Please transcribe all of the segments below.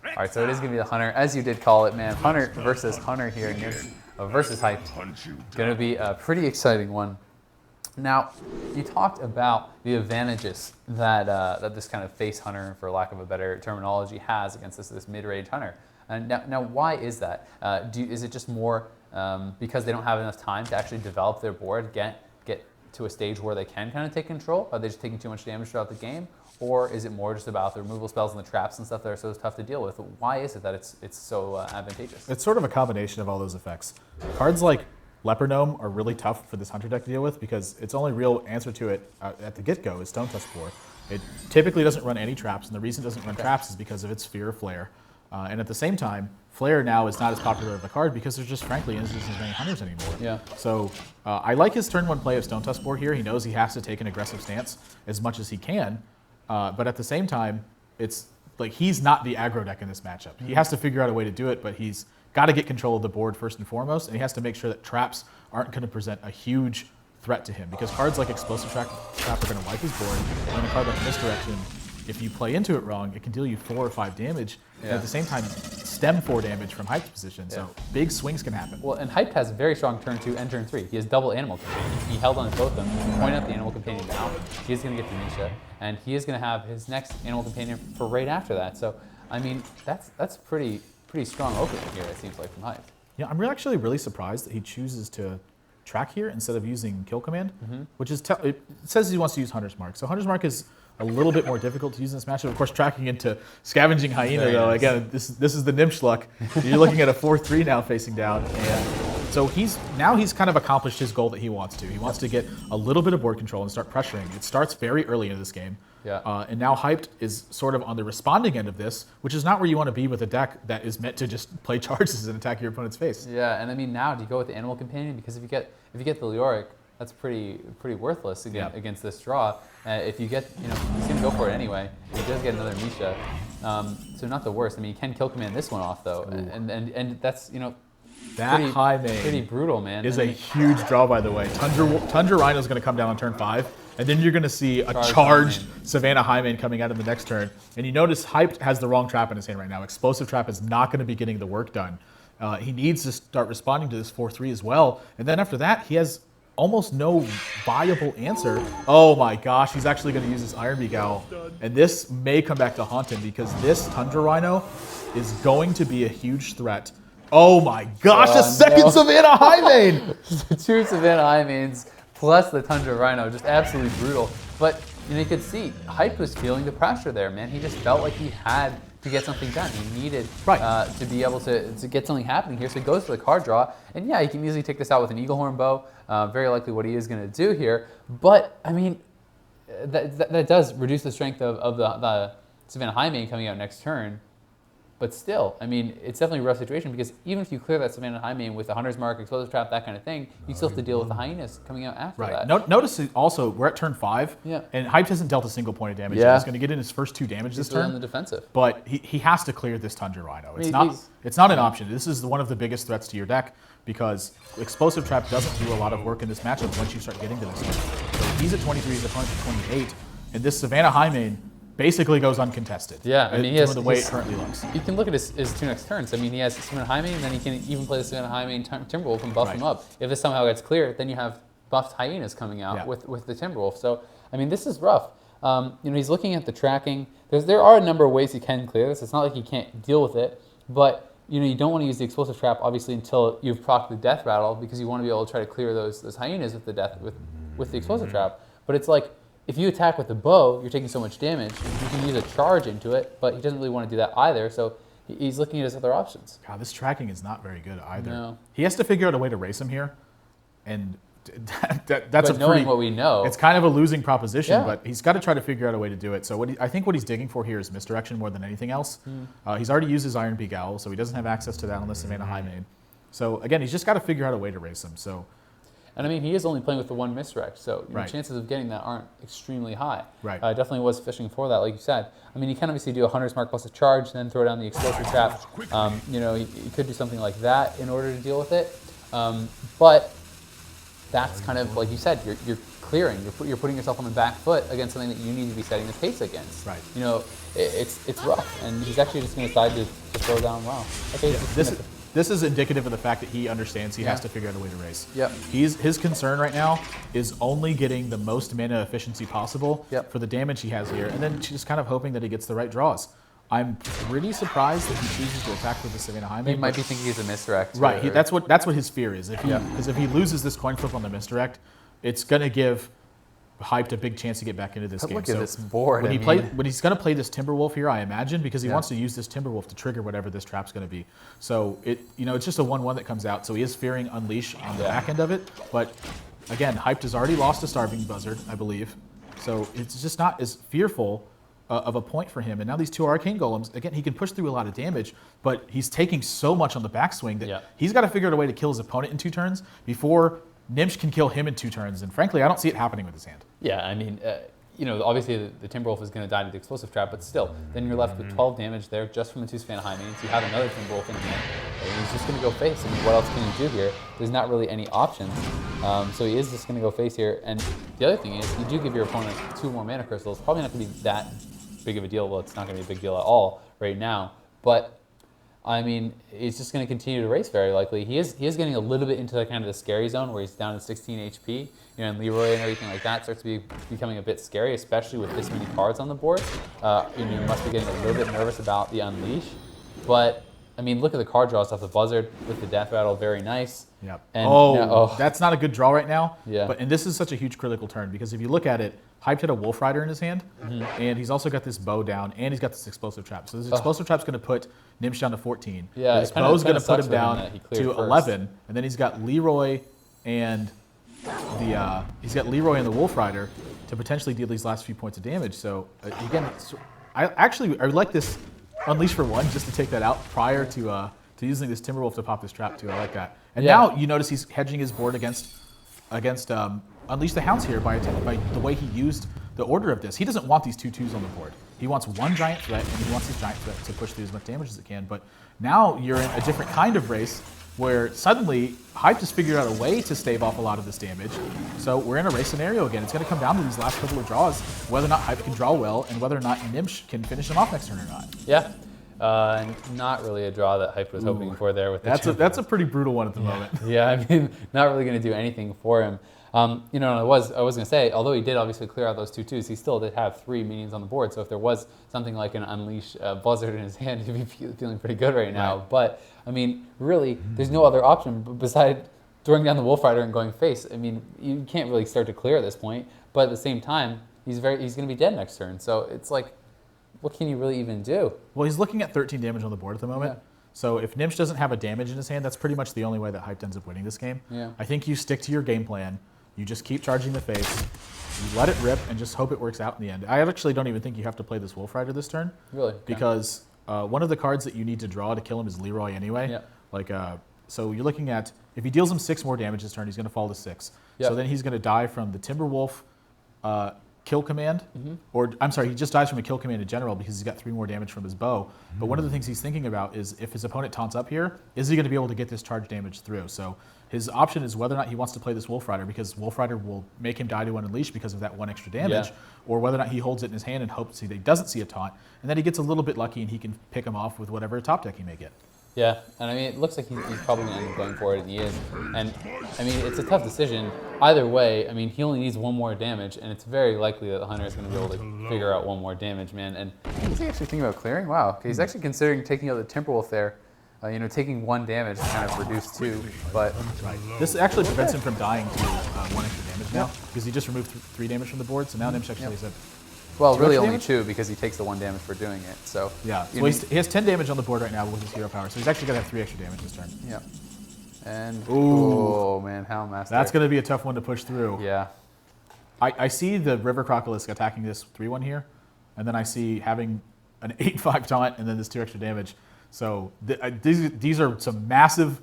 All right, so it is going to be the Hunter, as you did call it, man. Hunter versus Hunter here, versus Hype. Going to be a pretty exciting one. Now, you talked about the advantages that that this kind of face Hunter, for lack of a better terminology, has against this mid-range Hunter. And now, why is that? Is it just more because they don't have enough time to actually develop their board, get to a stage where they can kind of take control? Are they just taking too much damage throughout the game? Or is it more just about the removal spells and the traps and stuff that are so tough to deal with? Why is it that it's so advantageous? It's sort of a combination of all those effects. Cards like Leper Gnome are really tough for this Hunter deck to deal with because its only real answer to it at the get-go is Stone Tusk Spore. It typically doesn't run any traps, and the reason it doesn't run traps is because of its Fear of Flare. And at the same time, Flare now is not as popular of a card because there's just frankly isn't as many Hunters anymore. Yeah. So I like his turn 1 play of Stone Tusk Spore here. He knows he has to take an aggressive stance as much as he can. But at the same time, it's like he's not the aggro deck in this matchup. He has to figure out a way to do it, but he's got to get control of the board first and foremost, and he has to make sure that traps aren't going to present a huge threat to him because cards like Explosive Trap are going to wipe his board, and a card like Misdirection, if you play into it wrong, it can deal you 4 or 5 damage, and at the same time stem 4 damage from Hype's position, so big swings can happen. Well, and Hype has a very strong turn 2 and turn 3. He has double Animal Companion. He held on to both of them. He pointed out the Animal Companion now. He is going to get to Nisha, and he is going to have his next Animal Companion for right after that. So, I mean, that's pretty strong opening here, it seems like, from Hype. Yeah, I'm actually really surprised that he chooses to track here instead of using Kill Command, which is, it says he wants to use Hunter's Mark. So Hunter's Mark is a little bit more difficult to use in this matchup. Of course, tracking into Scavenging Hyena, though, again, this is the Gnimsh luck. You're looking at a 4/3 now facing down. And so he's kind of accomplished his goal that he wants to. He wants to get a little bit of board control and start pressuring. It starts very early into this game. Yeah. And now Hyped is sort of on the responding end of this, which is not where you want to be with a deck that is meant to just play charges and attack your opponent's face. Yeah, and I mean, now do you go with the Animal Companion? Because if you get the Leoric, that's pretty worthless against this draw. If you get, he's gonna go for it anyway. He does get another Misha, so not the worst. I mean, you can Kill Command this one off though, and that's that high main pretty brutal, man. Is a huge draw, by the way. Tundra Rhino is going to come down on turn 5, and then you're going to see a charged Savannah Highmane coming out in the next turn. And you notice Hyped has the wrong trap in his hand right now. Explosive Trap is not going to be getting the work done. He needs to start responding to this 4/3 as well. And then after that, he has almost no viable answer. Oh my gosh, he's actually going to use this Iron Beak Owl. And this may come back to haunt him because this Tundra Rhino is going to be a huge threat. Oh my gosh, a second Savannah Highmane! 2 Savannah Highmanes plus the Tundra Rhino, just absolutely brutal. But you could see Hype was feeling the pressure there, man. He just felt like he had to get something done. He needed to be able to get something happening here. So he goes for the card draw, and yeah, he can easily take this out with an Eaglehorn Bow. Very likely what he is going to do here. But I mean, that does reduce the strength of the Savannah Highmane coming out next turn. But still, I mean, it's definitely a rough situation because even if you clear that Savannah Highmane with the Hunter's Mark, Explosive Trap, that kind of thing, you still have to deal with the Hyenas coming out after that. Notice also, we're at turn 5, and Hype hasn't dealt a single point of damage. He's going to get in his first 2 damage this turn. On the defensive. But he has to clear this Tundra Rhino. It's not an option. This is one of the biggest threats to your deck because Explosive Trap doesn't do a lot of work in this matchup once you start getting to this turn. So he's at 23, his opponent's at 28, and this Savannah Highmane basically goes uncontested. Yeah, I mean, he has the way it currently looks. You can look at his 2 next turns. I mean, he has Savannah Highmane, and then he can even play the Savannah Highmane Timberwolf and buff him up. If this somehow gets cleared, then you have buffed Hyenas coming out with the Timberwolf. So, I mean, this is rough. He's looking at the tracking. There are a number of ways he can clear this. It's not like he can't deal with it, but you don't want to use the Explosive Trap obviously until you've procced the Death Rattle because you want to be able to try to clear those Hyenas with the Explosive Trap. But it's like, if you attack with the bow, you're taking so much damage. You can use a charge into it, but he doesn't really want to do that either, so he's looking at his other options. God, this tracking is not very good either. No. He has to figure out a way to race him here, and that's knowing what we know. It's kind of a losing proposition, but he's got to try to figure out a way to do it. So I think what he's digging for here is misdirection more than anything else. He's already used his Iron Beak Owl, so he doesn't have access to that unless Savannah Highmane. So again, he's just got to figure out a way to race him. So. And I mean, he is only playing with the 1 misdirect, so chances of getting that aren't extremely high. Definitely was fishing for that, like you said. I mean, he can obviously do a Hunter's Mark plus a charge, then throw down the Explosive Trap. He could do something like that in order to deal with it. But that's kind of, like you said, you're clearing. You're putting yourself on the back foot against something that you need to be setting the pace against. Right. You know, it's rough, and he's actually just going to decide to throw down wow. Okay, This is indicative of the fact that he understands he has to figure out a way to race. Yep. His concern right now is only getting the most mana efficiency possible Yep. for the damage he has here, and then just kind of hoping that he gets the right draws. I'm pretty surprised that he chooses to attack with the Savannah Highmane. He might be thinking he's a misdirect. Right. That's what his fear is. Because if he loses this coin flip on the misdirect, it's going to give Hyped a big chance to get back into this game. Look at this board. When he's going to play this Timberwolf here, I imagine, because he wants to use this Timberwolf to trigger whatever this trap's going to be. So it's just a 1/1 that comes out. So he is fearing Unleash on the back end of it. But again, Hyped has already lost a Starving Buzzard, I believe. So it's just not as fearful of a point for him. And now these 2 Arcane Golems, again, he can push through a lot of damage, but he's taking so much on the backswing that he's got to figure out a way to kill his opponent in 2 turns before Gnimsh can kill him in 2 turns. And frankly, I don't see it happening with his hand. Yeah, I mean, obviously the Timberwolf is going to die to the Explosive Trap, but still, then you're left with 12 damage there just from the 2 Savannah Highmanes. You have another Timberwolf in hand, and he's just going to go face. I mean, what else can you do here? There's not really any options. So he is just going to go face here. And the other thing is, you do give your opponent 2 more mana crystals. Probably not going to be that big of a deal. Well, it's not going to be a big deal at all right now. But I mean, he's just going to continue to race very likely. He is getting a little bit into kind of the scary zone where he's down to 16 HP. And Leroy and everything like that starts to be becoming a bit scary, especially with this many cards on the board. You must be getting a little bit nervous about the Unleash. But I mean, look at the card draws off the Buzzard with the Death Rattle, very nice. Yep. And that's not a good draw right now. Yeah. And this is such a huge critical turn because if you look at it, Hyped had a Wolf Rider in his hand, and he's also got this bow down, and he's got this Explosive Trap. So this Explosive Trap's going to put Gnimsh down to 14. Yeah, this bow's going to put him down to first. 11, and then he's got Leroy and the Wolf Rider to potentially deal these last few points of damage. So again, I like this Unleash for 1 just to take that out prior to using this Timberwolf to pop this trap too. I like that. And now you notice he's hedging his board against Unleash the Hounds here by the way he used the order of this. He doesn't want these 2/2s on the board. He wants 1 giant threat, and he wants his giant threat to push through as much damage as it can. But now you're in a different kind of race where suddenly Hype has figured out a way to stave off a lot of this damage. So we're in a race scenario again. It's going to come down to these last couple of draws, whether or not Hype can draw well, and whether or not Gnimsh can finish him off next turn or not. Yeah. Not really a draw that Hype was hoping for there. With that's a pretty brutal one at the moment. Yeah, I mean, not really going to do anything for him. And I was going to say, although he did obviously clear out those 2/2s, he still did have 3 minions on the board. So if there was something like an Unleash Buzzard in his hand, he'd be feeling pretty good right now. Right. But I mean, really, there's no other option besides throwing down the Wolf Rider and going face. I mean, you can't really start to clear at this point. But at the same time, he's going to be dead next turn. So it's like, what can you really even do? Well, he's looking at 13 damage on the board at the moment. Yeah. So if Gnimsh doesn't have a damage in his hand, that's pretty much the only way that Hype ends up winning this game. Yeah. I think you stick to your game plan. You just keep charging the face. You let it rip and just hope it works out in the end. I actually don't even think you have to play this Wolf Rider this turn. Really? Okay. Because one of the cards that you need to draw to kill him is Leroy anyway. Yeah. So you're looking at, if he deals him 6 more damage this turn, he's going to fall to 6. Yep. So then he's going to die from the Timberwolf kill command, or I'm sorry, he just dies from a kill command in general because he's got 3 more damage from his bow. But one of the things he's thinking about is if his opponent taunts up here, is he going to be able to get this charge damage through? So his option is whether or not he wants to play this Wolf Rider because Wolf Rider will make him die to an Unleash because of that 1 extra damage, or whether or not he holds it in his hand and hopes that he doesn't see a taunt, and then he gets a little bit lucky and he can pick him off with whatever top deck he may get. Yeah, and I mean, it looks like he's probably going to end up going for it, and he is. And I mean, it's a tough decision. Either way, I mean, he only needs 1 more damage, and it's very likely that the Hunter is going to be able to figure out 1 more damage, man. And is he actually thinking about clearing? Wow, okay, he's actually considering taking out the Timberwolf there. Taking 1 damage to kind of reduce 2, but this actually prevents him from dying to 1 extra damage now because he just removed 3 damage from the board. So now Gnimsh actually has well, really only 2 because he takes the 1 damage for doing it. So yeah, so he has 10 damage on the board right now with his hero power. So he's actually going to have 3 extra damage this turn. Yeah. And oh man, Hound Master. That's going to be a tough one to push through. Yeah. I see the River Crocolisk attacking this 3/1 here, and then I see having an 8/5 taunt and then this 2 extra damage. So these are some massive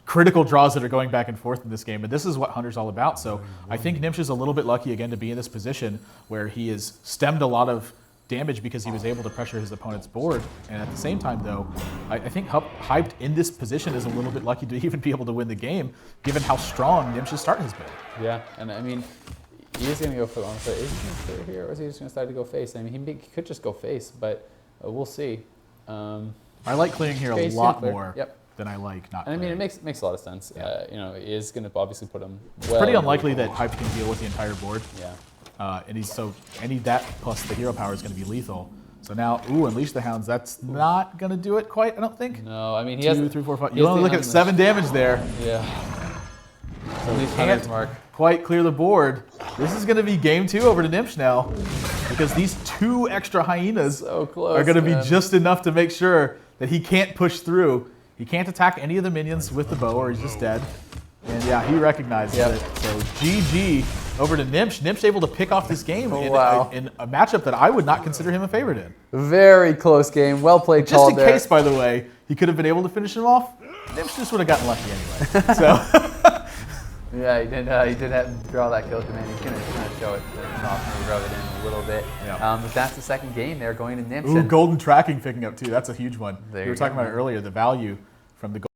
critical draws that are going back and forth in this game, and this is what Hunter's all about. So I think Gnimsh is a little bit lucky again to be in this position where he has stemmed a lot of damage because he was able to pressure his opponent's board. And at the same time, though, I think Hyped in this position is a little bit lucky to even be able to win the game, given how strong Gnimsh's start has been. Yeah, and I mean, he is going to go for on foot. Is he going to clear here, or is he just going to start to go face? I mean, he could just go face, but we'll see. I like clearing here a lot more than I like not clearing. I mean, it makes a lot of sense. Yeah. You know, he is going to obviously put him It's pretty unlikely that Hyped can deal with the entire board. Yeah. And any that plus the hero power is going to be lethal. So now, Unleash the Hounds. That's not going to do it quite, I don't think. No, I mean, he 2, has 3, 4, 5. You only look at 7 damage there. Yeah. So he can't quite clear the board. This is going to be game 2 over to Gnimsh now, because these 2 extra hyenas are going to be just enough to make sure that he can't push through. He can't attack any of the minions with the bow, or he's just dead. And yeah, he recognizes it. So GG over to Gnimsh. Gnimsh able to pick off this game in a matchup that I would not consider him a favorite in. Very close game. Well played. Just in case, by the way, he could have been able to finish him off. Gnimsh just would have gotten lucky anyway. So. Yeah, he did have to draw that kill command. He's going to show it off and rub it in a little bit. Yeah. But that's the second game. They're going to Gnimsh. Ooh, golden tracking picking up too. That's a huge one. We were talking about it earlier, the value from the